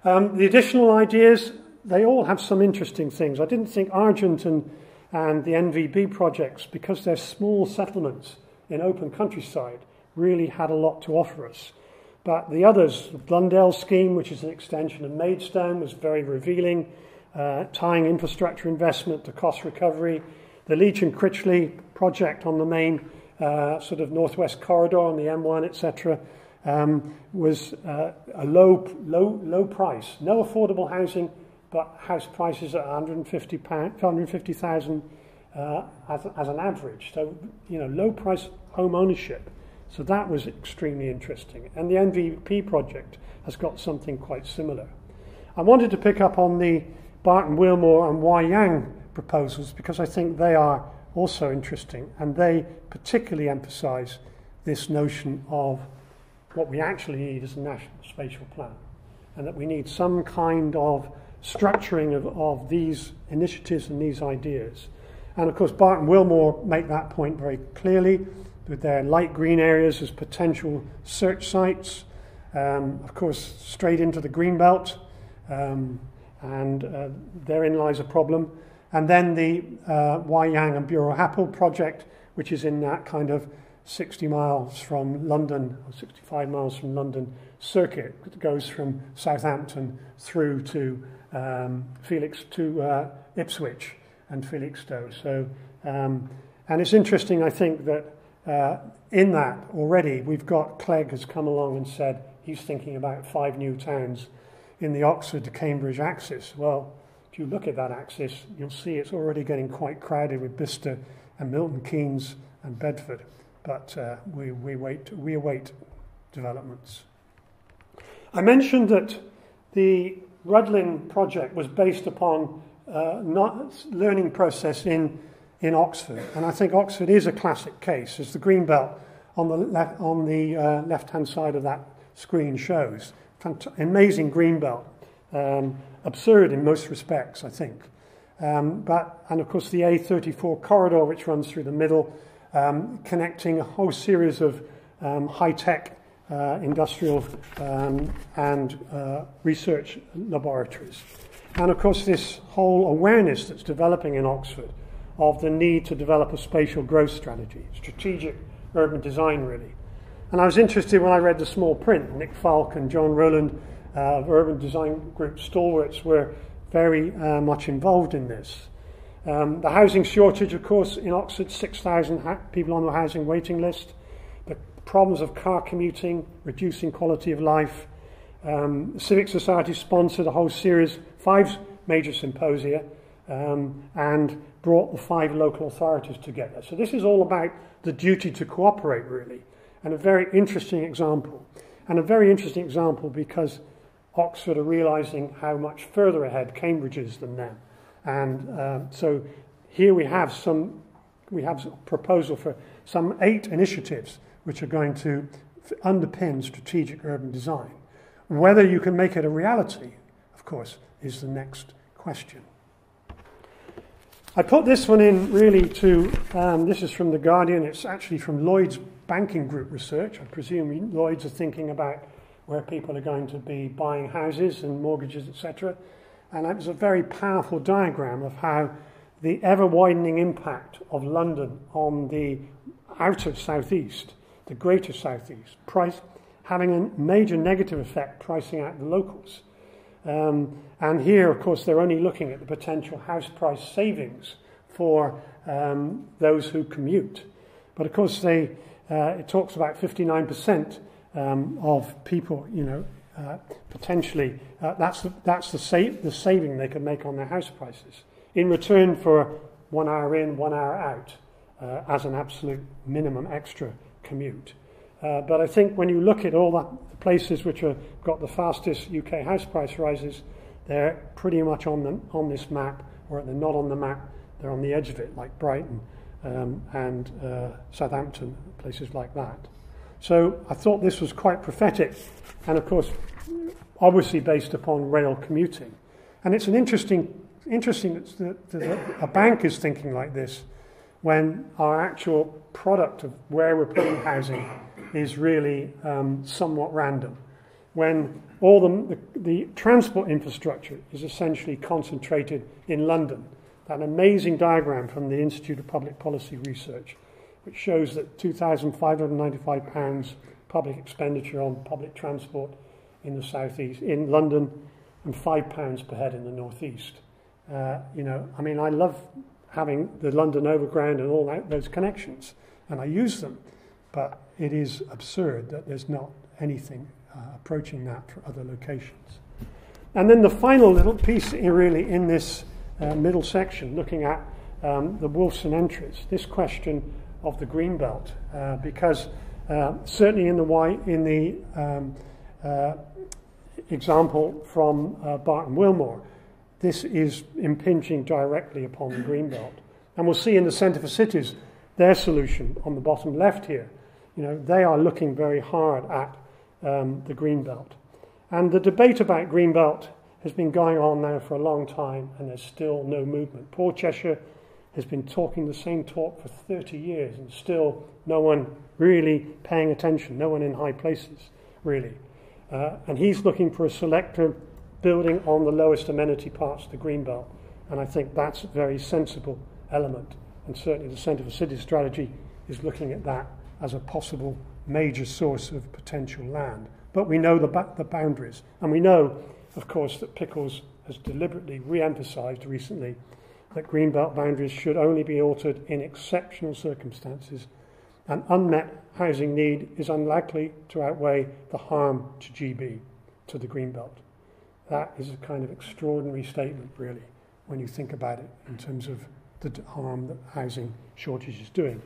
The additional ideas, they all have some interesting things. I didn't think Argent and the NVB projects, because they're small settlements in open countryside, really had a lot to offer us. But the others, the Blundell scheme, which is an extension of Maidstone, was very revealing, tying infrastructure investment to cost recovery. The Leach and Critchley project on the main sort of northwest corridor on the M1, etc., was a low price, no affordable housing, but house prices at £150,000 as an average. So, low price home ownership. So that was extremely interesting. And the NVP project has got something quite similar. I wanted to pick up on the Barton Wilmore and Y Yang proposals because I think they are also interesting, and they particularly emphasize this notion of what we actually need is a national spatial plan, and that we need some kind of structuring of these initiatives and these ideas. And of course Barton Wilmore make that point very clearly with their light green areas as potential search sites, of course straight into the greenbelt, and therein lies a problem. And then the Y Yang and Buro Happold project, which is in that kind of 60 miles from London, or 65 miles from London circuit, that goes from Southampton through to Ipswich and Felixstowe. So, and it's interesting, I think, that in that already we've got Clegg has come along and said he's thinking about 5 new towns in the Oxford to Cambridge axis. Well, if you look at that axis, you'll see it's already getting quite crowded with Bicester and Milton Keynes and Bedford. But we await developments. I mentioned that the Rudlin project was based upon learning process in Oxford, and I think Oxford is a classic case, as the greenbelt on the left-hand side of that screen shows. Amazing greenbelt, absurd in most respects, I think. And of course the A34 corridor, which runs through the middle, connecting a whole series of high-tech industrial and research laboratories. And of course this whole awareness that's developing in Oxford of the need to develop a spatial growth strategy, strategic urban design really. And I was interested when I read the small print. Nick Falk and John Rowland of Urban Design Group stalwarts were very much involved in this. The housing shortage, of course, in Oxford, 6,000 people on the housing waiting list. The problems of car commuting, reducing quality of life. The Civic Society sponsored a whole series, 5 major symposia, and brought the 5 local authorities together. So this is all about the duty to cooperate, really, and a very interesting example. And a very interesting example because Oxford are realising how much further ahead Cambridge is than them. And so here we have a proposal for some 8 initiatives which are going to underpin strategic urban design. Whether you can make it a reality, of course, is the next question. I put this one in really to, this is from The Guardian, it's actually from Lloyds Banking Group research. I presume Lloyds are thinking about where people are going to be buying houses and mortgages, etc. And it was a very powerful diagram of how the ever-widening impact of London on the outer southeast, the greater southeast, having a major negative effect pricing out the locals. And here, of course, they're only looking at the potential house price savings for those who commute. But of course, it talks about 59% of people, potentially, that's the saving they could make on their house prices in return for 1 hour in, 1 hour out as an absolute minimum extra commute. But I think when you look at all the places which have got the fastest UK house price rises, they're pretty much on this map, or they're not on the map, they're on the edge of it, like Brighton and Southampton, places like that. So I thought this was quite prophetic, and of course, obviously based upon rail commuting. And it's interesting that a bank is thinking like this when our actual product of where we're putting housing is really somewhat random. when all the transport infrastructure is essentially concentrated in London. That amazing diagram from the Institute of Public Policy Research, which shows that £2,595 public expenditure on public transport in the southeast, in London, and £5 per head in the northeast. I love having the London Overground and all those connections, and I use them, but it is absurd that there's not anything approaching that for other locations. And then the final little piece really in this middle section, looking at the Wolfson entries, this question of the greenbelt, because certainly in the example from Barton Wilmore, this is impinging directly upon the greenbelt. And we'll see in the Centre for Cities, their solution on the bottom left here. They are looking very hard at the greenbelt. And the debate about greenbelt has been going on now for a long time, and there's still no movement. Paul Cheshire has been talking the same talk for 30 years, and still no one really paying attention, no one in high places, really. And he's looking for a selective building on the lowest amenity parts of the greenbelt, and I think that's a very sensible element. And certainly the Centre for Cities strategy is looking at that as a possible major source of potential land. But we know the boundaries, and we know, of course, that Pickles has deliberately re-emphasised recently that greenbelt boundaries should only be altered in exceptional circumstances, and unmet housing need is unlikely to outweigh the harm to GB, to the greenbelt. That is a kind of extraordinary statement, really, when you think about it in terms of the harm that housing shortage is doing.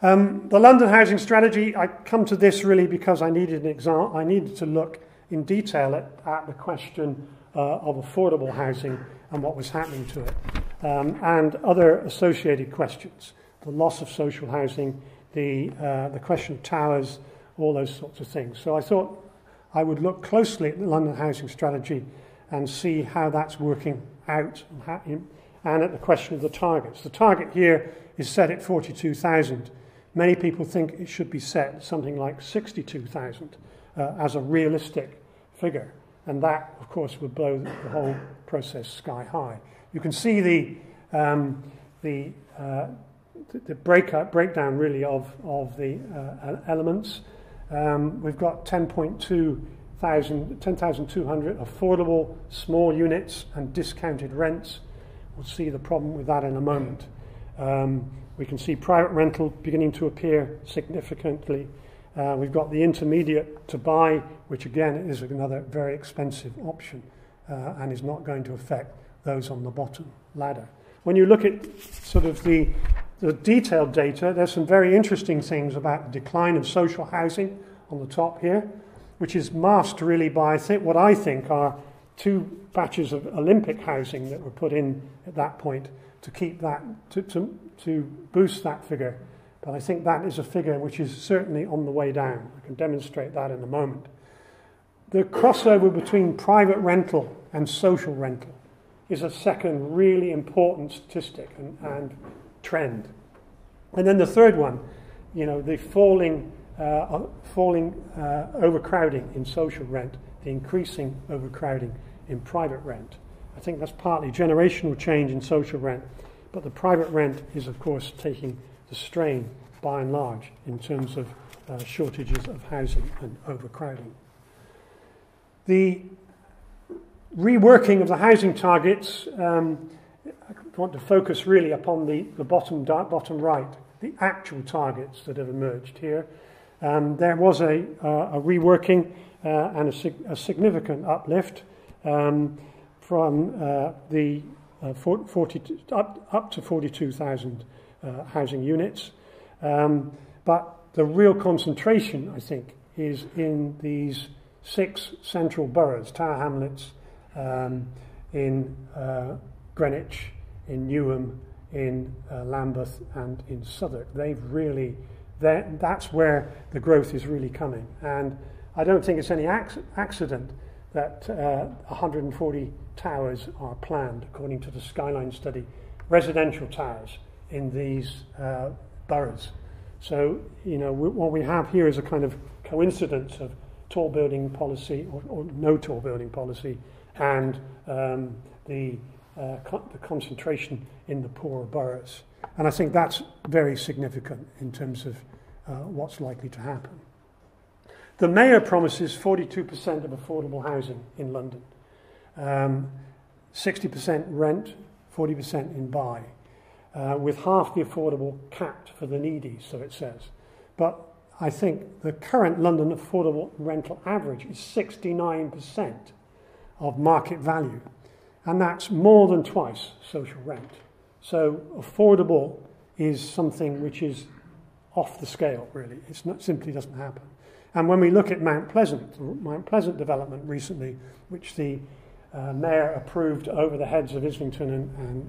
The London housing strategy, I come to this really because I needed an example. I needed to look in detail at the question of affordable housing and what was happening to it, and other associated questions: the loss of social housing, the question of towers, all those sorts of things. So I thought I would look closely at the London housing strategy and see how that's working out, and at the question of the targets. The target here is set at 42,000. Many people think it should be set something like 62,000 as a realistic figure, and that, of course, would blow the whole process sky high. You can see the breakdown really of the elements. We've got 10,200 affordable small units and discounted rents. We'll see the problem with that in a moment. We can see private rental beginning to appear significantly. We've got the intermediate to buy, which again is another very expensive option and is not going to affect those on the bottom ladder. When you look at sort of the detailed data, there's some very interesting things about the decline of social housing on the top here, which is masked really by what I think are two batches of Olympic housing that were put in at that point to keep that, to boost that figure. But I think that is a figure which is certainly on the way down. I can demonstrate that in a moment. The crossover between private rental and social rental is a second really important statistic and trend. And then the third one, the falling overcrowding in social rent, the increasing overcrowding in private rent. I think that's partly generational change in social rent, but the private rent is, of course, taking the strain by and large in terms of shortages of housing and overcrowding. The reworking of the housing targets, I want to focus really upon the bottom right, the actual targets that have emerged here. There was a reworking and a significant uplift from the 40 up to 42,000 housing units. But the real concentration, I think, is in these 6 central boroughs, Tower Hamlets, in Greenwich, in Newham, in Lambeth, and in Southwark. That's where the growth is really coming. And I don't think it's any accident that 140 towers are planned, according to the Skyline study, residential towers in these boroughs. So, what we have here is a kind of coincidence of tall building policy or no tall building policy, and the concentration in the poorer boroughs. And I think that's very significant in terms of what's likely to happen. The Mayor promises 42% of affordable housing in London, 60% rent, 40% in buy, with half the affordable capped for the needy, so it says. But I think the current London affordable rental average is 69% of market value, and that's more than twice social rent. So affordable is something which is off the scale, really. It's not, simply doesn't happen. And when we look at Mount Pleasant development recently, which the Mayor approved over the heads of Islington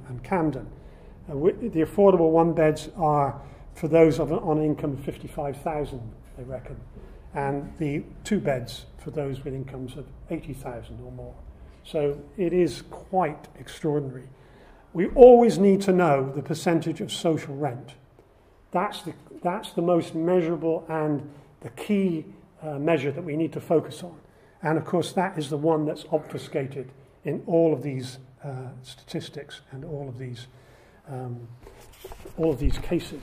and Camden, the affordable one-beds are for those on an income of 55,000, they reckon, and the two-beds for those with incomes of 80,000 or more. So it is quite extraordinary. We always need to know the percentage of social rent. That's the most measurable and the key measure that we need to focus on. And of course, that is the one that's obfuscated in all of these statistics and all of these cases.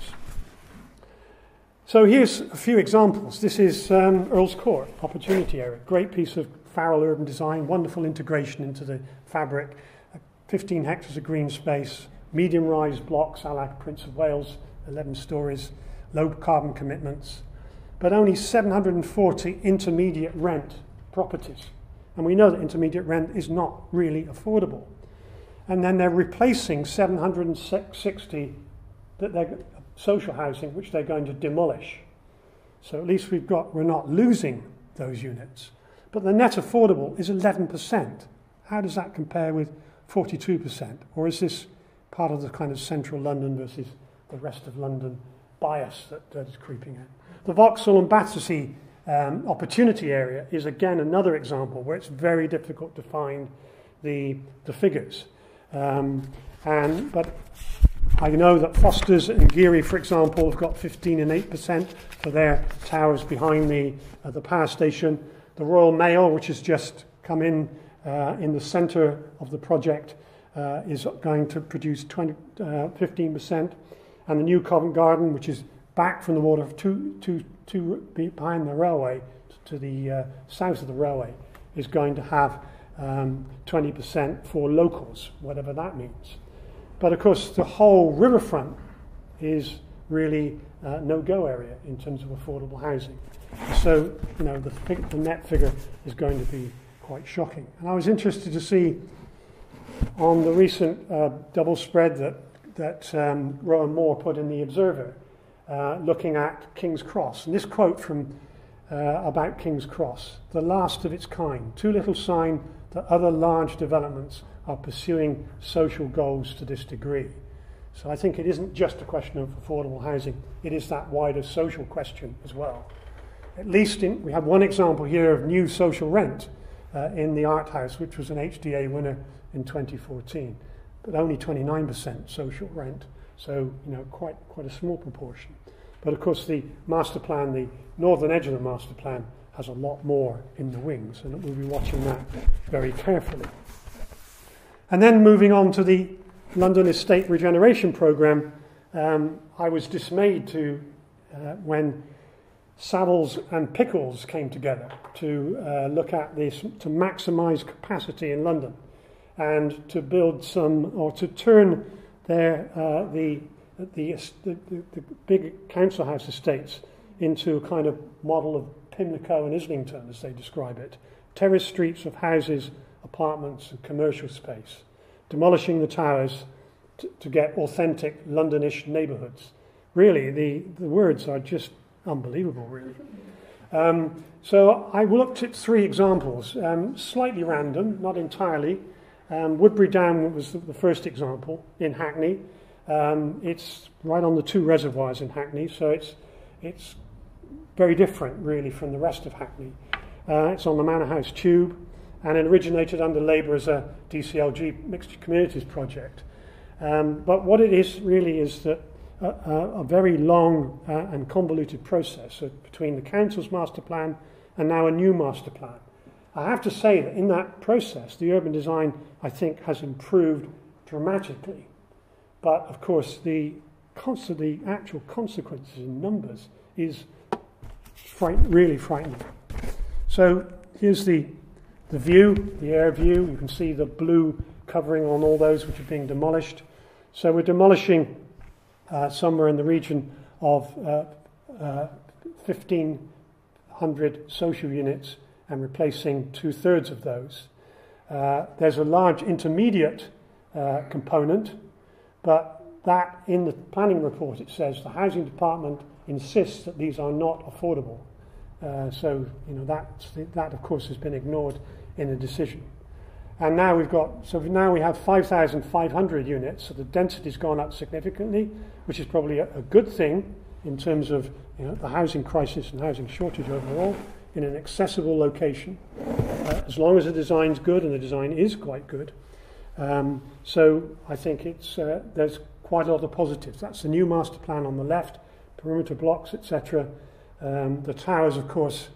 So here's a few examples. This is Earls Court, Opportunity Area. Great piece of Farrell urban design, wonderful integration into the fabric, 15 hectares of green space, medium-rise blocks a la Prince of Wales, 11 stories, low carbon commitments, but only 740 intermediate rent properties. And we know that intermediate rent is not really affordable. And then they're replacing 760 that they're social housing, which they're going to demolish. So at least we're not losing those units. But the net affordable is 11%. How does that compare with 42%? Or is this part of the kind of central London versus the rest of London bias that is creeping in? The Vauxhall and Battersea opportunity area is again another example where it's very difficult to find the figures. But I know that Foster's and Geary, for example, have got 15 and 8% for their towers behind the power station. The Royal Mail, which has just come in the centre of the project, is going to produce 15%. And the new Covent Garden, which is back from the water two behind the railway to the south of the railway, is going to have 20% for locals, whatever that means. But of course, the whole riverfront is really no-go area in terms of affordable housing. So, the net figure is going to be quite shocking. And I was interested to see on the recent double spread that Rowan Moore put in the Observer, looking at King's Cross. And this quote from about King's Cross: "The last of its kind, too little sign that other large developments are pursuing social goals to this degree." So I think it isn't just a question of affordable housing, it is that wider social question as well. At least we have one example here of new social rent in the Art House, which was an HDA winner in 2014, but only 29% social rent, so quite a small proportion. But of course the master plan, the northern edge of the master plan, has a lot more in the wings, and we'll be watching that very carefully. And then moving on to the London Estate Regeneration Programme, I was dismayed when Savills and Pickles came together to look at this, to maximise capacity in London and to build to turn the big council house estates into a kind of model of Pimlico and Islington, as they describe it. Terrace streets of houses, apartments and commercial space, demolishing the towers to get authentic Londonish neighbourhoods. Really, the words are just unbelievable, really. So I looked at three examples, slightly random, not entirely. Woodbury Down was the first example in Hackney. It's right on the two reservoirs in Hackney, so it's very different, really, from the rest of Hackney. It's on the Manor House Tube, and it originated under Labour as a DCLG Mixed Communities project. But what it is really is that a very long and convoluted process between the council's master plan and now a new master plan. I have to say that in that process, the urban design, I think, has improved dramatically. But, of course, the actual consequences in numbers is really frightening. So here's the view, the air view. You can see the blue covering on all those which are being demolished. So we're demolishing somewhere in the region of 1,500 social units and replacing 2/3 of those. There's a large intermediate component, but that in the planning report it says the housing department insists that these are not affordable. So that of course has been ignored in the decision. And now now we have 5,500 units, so the density's gone up significantly, which is probably a good thing in terms of the housing crisis and housing shortage overall, in an accessible location, as long as the design's good, and the design is quite good. So I think there's quite a lot of positives. That's the new master plan on the left, perimeter blocks, etc. The towers, of course,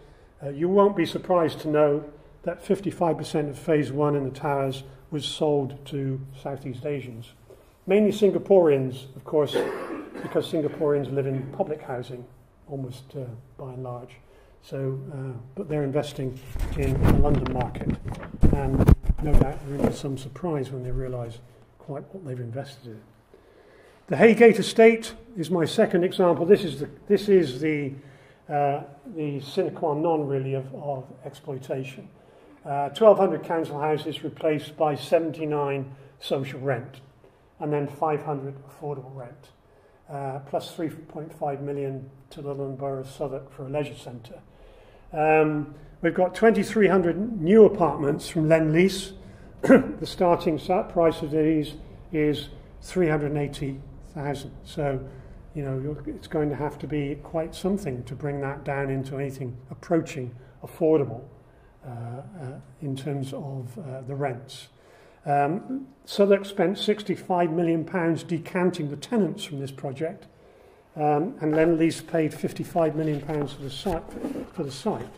you won't be surprised to know that 55% of phase 1 in the towers was sold to Southeast Asians. Mainly Singaporeans, of course, because Singaporeans live in public housing, almost by and large. So, but they're investing in the London market, and no doubt they're in some surprise when they realise quite what they've invested in. The Haygate Estate is my second example. This is the sine qua non really of exploitation. 1,200 council houses replaced by 79 social rent, and then 500 affordable rent, plus 3.5 million to the London Borough of Southwark for a leisure centre. We've got 2,300 new apartments from Lend-Lease. The starting price of these is 380,000. So, it's going to have to be quite something to bring that down into anything approaching affordable in terms of the rents. Southwark spent £65 million decanting the tenants from this project, and Lend-Lease paid £55 million for the site.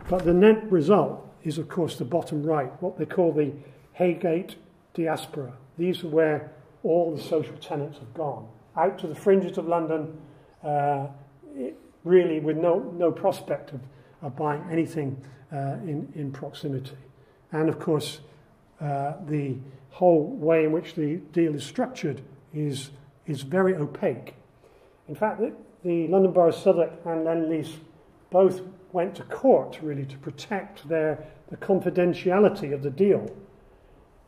But the net result is, of course, the bottom right, what they call the Haygate diaspora. These are where all the social tenants have gone, out to the fringes of London, really with no prospect of buying anything in proximity. And, of course, the whole way in which the deal is structured is very opaque. In fact, the London Borough of Southwark and Lend-Lease both went to court really to protect the confidentiality of the deal.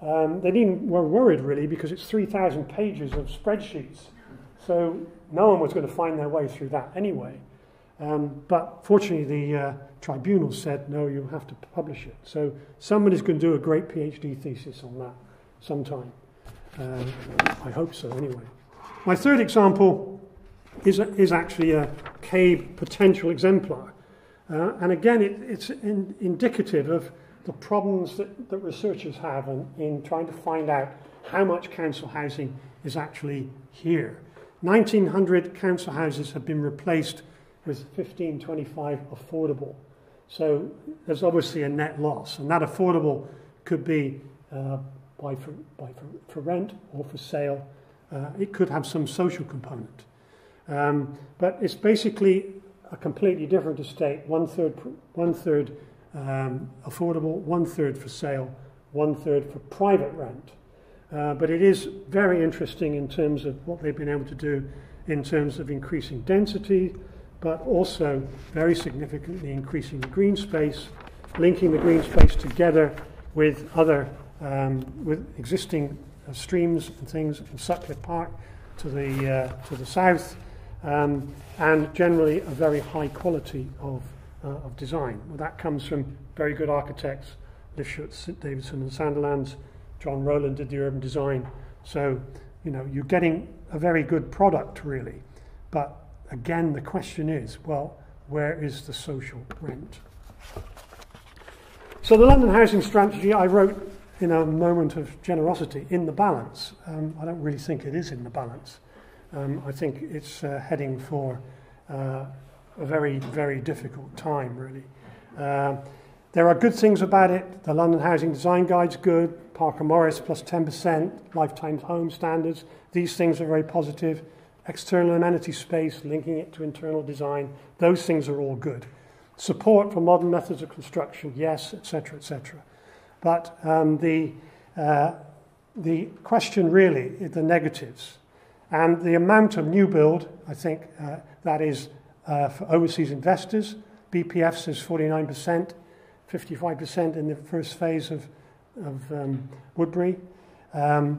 They were worried really because it's 3,000 pages of spreadsheets, so no one was going to find their way through that anyway. But fortunately the tribunal said, no, you have to publish it. So somebody's going to do a great PhD thesis on that sometime. I hope so anyway. My third example is actually a cave potential exemplar. And again, it's indicative of the problems that researchers have in trying to find out how much council housing is actually here. 1,900 council houses have been replaced with 1,525 affordable. So there's obviously a net loss, and that affordable could be for rent or for sale. It could have some social component. But it's basically a completely different estate, one third affordable, 1/3 for sale, 1/3 for private rent. But it is very interesting in terms of what they've been able to do in terms of increasing density, but also very significantly increasing the green space, linking the green space together with other, with existing streams and things, from Sutcliffe Park to the south, and generally a very high quality of design. Well, that comes from very good architects, Lifshutz, Davidson and Sanderlands. John Rowland did the urban design. So, you're getting a very good product, really. But again, the question is, well, where is the social rent? So the London housing strategy I wrote in a moment of generosity, in the balance. I don't really think it is in the balance. I think it's heading for a very, very difficult time, really. There are good things about it. The London Housing Design Guide's good. Parker Morris plus 10%, lifetime home standards. These things are very positive. External amenity space, linking it to internal design. Those things are all good. Support for modern methods of construction, yes, etc., etc. But the question really is the negatives. And the amount of new build, I think that is for overseas investors. BPF says 49%, 55% in the first phase of Woodbury. The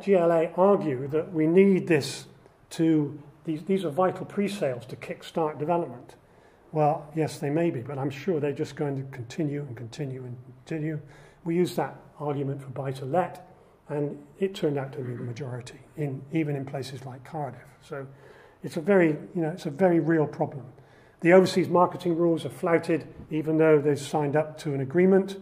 GLA argue that we need this to, these are vital pre-sales to kickstart development. Well, yes, they may be, but I'm sure they're just going to continue and continue and continue. We use that argument for buy-to-let, and it turned out to be the majority, even in places like Cardiff. So it's a very, it's a very real problem. The overseas marketing rules are flouted, even though they've signed up to an agreement.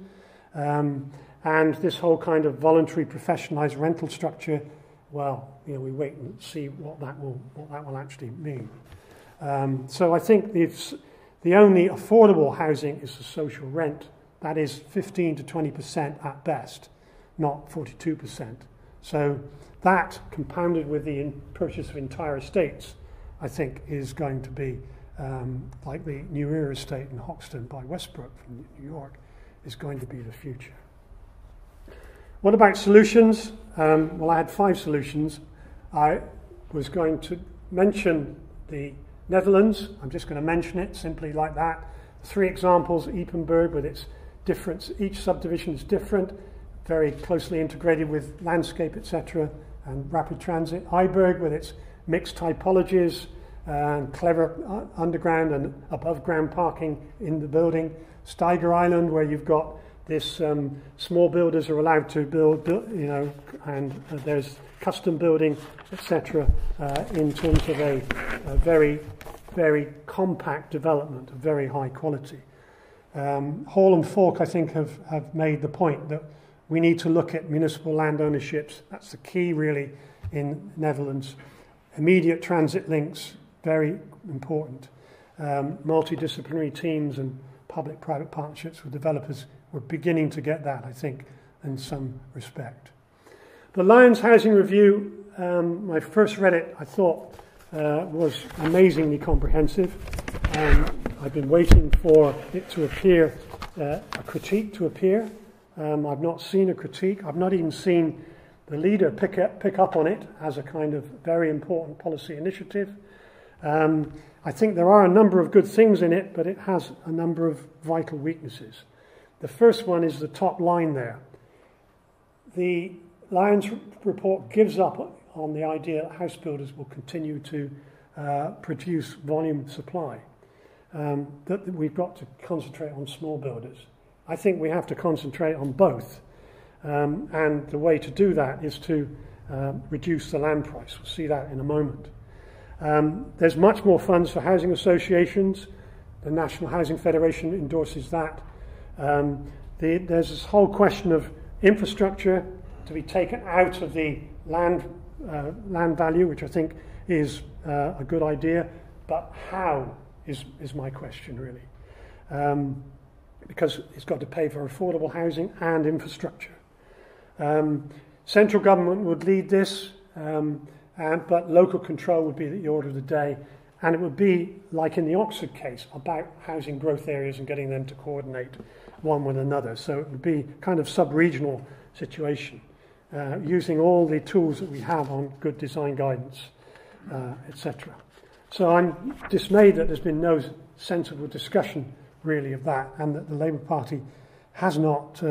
And this whole kind of voluntary professionalised rental structure, well, we wait and see what that will actually mean. So I think the only affordable housing is the social rent. That is 15 to 20% at best, not 42%. So that, compounded with the purchase of entire estates, I think is going to be like the New Era estate in Hoxton by Westbrook from New York, is going to be the future. What about solutions? Well, I had 5 solutions. I was going to mention the Netherlands. I'm just going to mention it simply like that. 3 examples: Ypenburg with its difference. Each subdivision is different, very closely integrated with landscape, etc., and rapid transit. Eiberg with its mixed typologies and clever underground and above ground parking in the building. Steiger Island, where you've got this small builders are allowed to build, and there's custom building, etc., in terms of a very, very compact development of very high quality. Hall and Falk, I think, have made the point that we need to look at municipal land ownerships. That's the key, really, in Netherlands. Immediate transit links, very important. Multidisciplinary teams and public-private partnerships with developers. We're beginning to get that, I think, in some respect. The Lyons Housing Review, when I first read it, I thought was amazingly comprehensive. I've been waiting for it to appear, a critique to appear. I've not seen a critique. I've not even seen the leader pick up on it as a kind of very important policy initiative. I think there are a number of good things in it, but it has a number of vital weaknesses. The first one is the top line there. The Lyons report gives up on the idea that house builders will continue to produce volume supply, that we've got to concentrate on small builders. I think we have to concentrate on both, and the way to do that is to reduce the land price. We'll see that in a moment. There's much more funds for housing associations. The National Housing Federation endorses that. There's this whole question of infrastructure to be taken out of the land value, which I think is a good idea, but how is my question really, because it's got to pay for affordable housing and infrastructure. Central government would lead this, but local control would be the order of the day, and it would be, like in the Oxford case, about housing growth areas and getting them to coordinate one with another. So it would be kind of sub-regional situation, using all the tools that we have on good design guidance, etc. So I'm dismayed that there's been no sensible discussion really of that, and that the Labour Party has not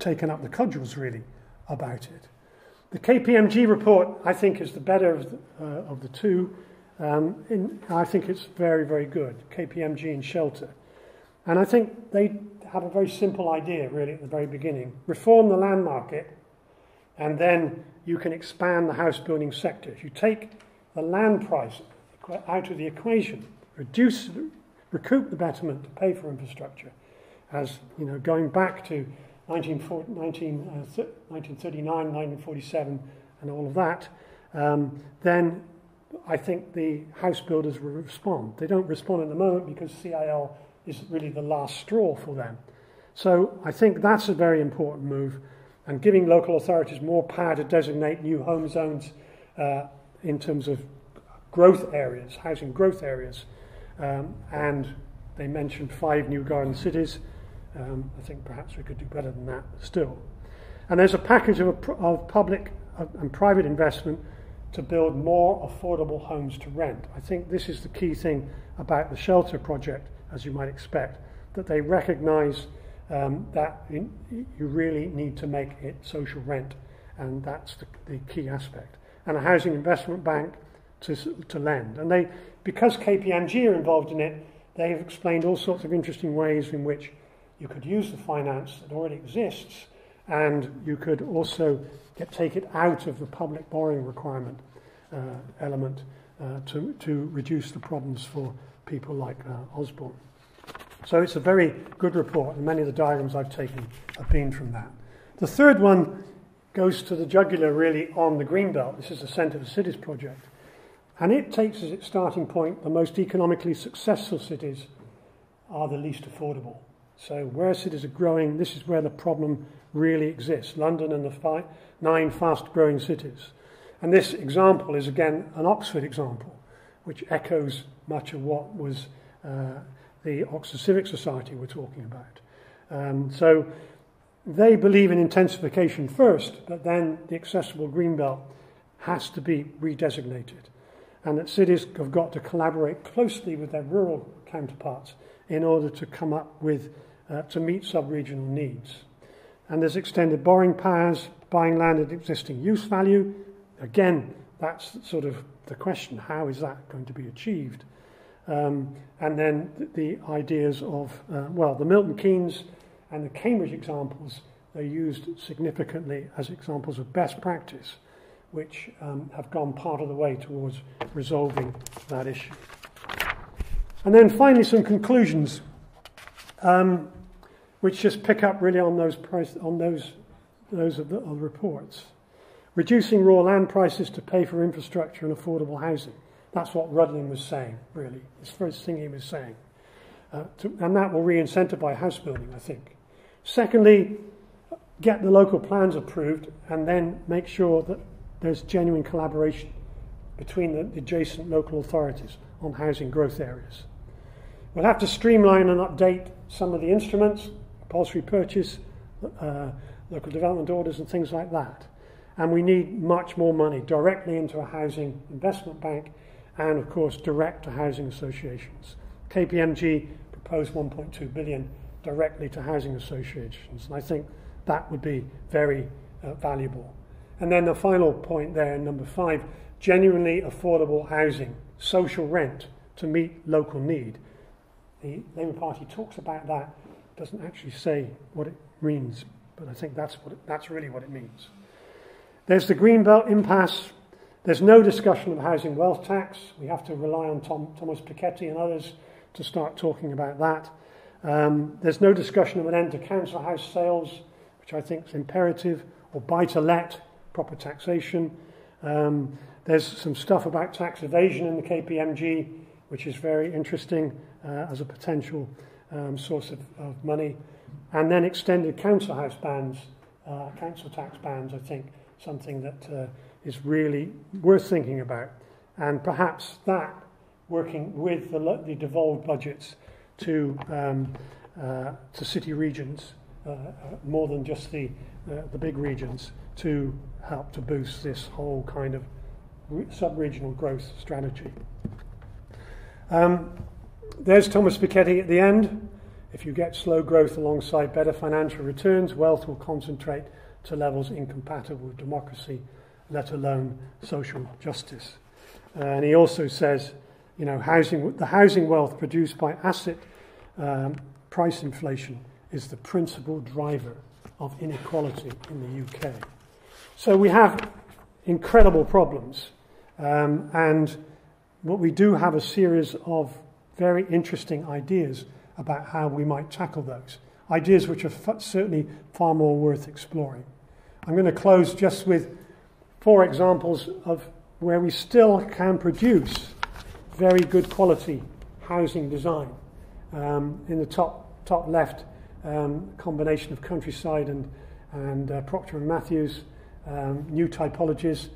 taken up the cudgels really about it. The KPMG report, I think, is the better of the two. I think it's very, very good, KPMG and Shelter. And I think they have a very simple idea, really, at the very beginning. Reform the land market, and then you can expand the house building sector. If you take the land price out of the equation, recoup the betterment to pay for infrastructure, as going back to 1939, 1947, and all of that, then I think the house builders will respond. They don't respond at the moment because CIL is really the last straw for them. So I think that's a very important move, and giving local authorities more power to designate new home zones in terms of growth areas, housing growth areas, and they mentioned 5 new garden cities. I think perhaps we could do better than that still. And there's a package of public and private investment to build more affordable homes to rent. I think this is the key thing about the shelter project, as you might expect, that they recognise that you really need to make it social rent, and that's the key aspect. And a housing investment bank to lend. And because KPMG are involved in it, they have explained all sorts of interesting ways in which you could use the finance that already exists, and you could also take it out of the public borrowing requirement element to reduce the problems for people like Osborne. So it's a very good report, and many of the diagrams I've taken have been from that. The third one goes to the jugular really on the greenbelt. This is the Centre for Cities project. And it takes as its starting point the most economically successful cities are the least affordable. So where cities are growing, this is where the problem really exists. London and the 9 fast-growing cities. And this example is, again, an Oxford example, which echoes much of what was the Oxford Civic Society were talking about. So they believe in intensification first, but then the accessible greenbelt has to be redesignated. And that cities have got to collaborate closely with their rural counterparts in order to come up with, to meet sub-regional needs. And there's extended borrowing powers, buying land at existing use value. Again, that's sort of the question, how is that going to be achieved? And then the ideas of, the Milton Keynes and the Cambridge examples, they're used significantly as examples of best practice, which have gone part of the way towards resolving that issue. And then finally some conclusions, which just pick up really on those of the reports. Reducing raw land prices to pay for infrastructure and affordable housing. That's what Rudlin was saying, really. It's the first thing he was saying. And that will re-incentivise house building, I think. Secondly, get the local plans approved and then make sure that there's genuine collaboration between the adjacent local authorities on housing growth areas. We'll have to streamline and update some of the instruments, compulsory purchase, local development orders and things like that. And we need much more money directly into a housing investment bank and, of course, direct to housing associations. KPMG proposed 1.2 billion directly to housing associations, and I think that would be very valuable. And then the final point there, number 5, genuinely affordable housing, social rent to meet local need. The Labour Party talks about that, doesn't actually say what it means, but I think that's really what it means. There's the Greenbelt impasse. There's no discussion of housing wealth tax. We have to rely on Thomas Piketty and others to start talking about that. There's no discussion of an end to council house sales, which I think is imperative, or buy-to-let, proper taxation. There's some stuff about tax evasion in the KPMG, which is very interesting as a potential source of money. And then extended council house bans, council tax bans, I think, something that is really worth thinking about. And perhaps that, working with the devolved budgets to city regions, more than just the big regions, to help to boost this whole kind of sub-regional growth strategy. There's Thomas Piketty at the end. If you get slow growth alongside better financial returns, wealth will concentrate to levels incompatible with democracy, let alone social justice. And he also says, you know, the housing wealth produced by asset price inflation is the principal driver of inequality in the UK. So we have incredible problems, and what we do have a series of very interesting ideas about how we might tackle those. Ideas which are certainly far more worth exploring. I'm going to close just with 4 examples of where we still can produce very good quality housing design. In the top left, combination of Countryside and Procter & Matthews, new typologies,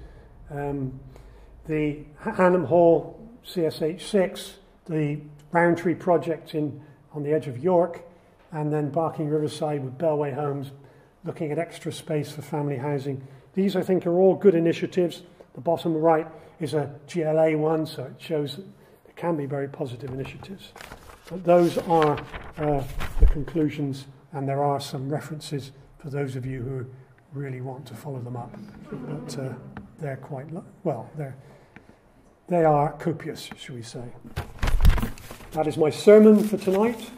the Hannam Hall CSH6, the Roundtree project on the edge of York, and then Barking Riverside with Bellway Homes, looking at extra space for family housing. These, I think, are all good initiatives. The bottom right is a GLA one, so it shows that there can be very positive initiatives. But those are the conclusions, and there are some references for those of you who really want to follow them up. But they're quite, they are copious, shall we say. That is my sermon for tonight.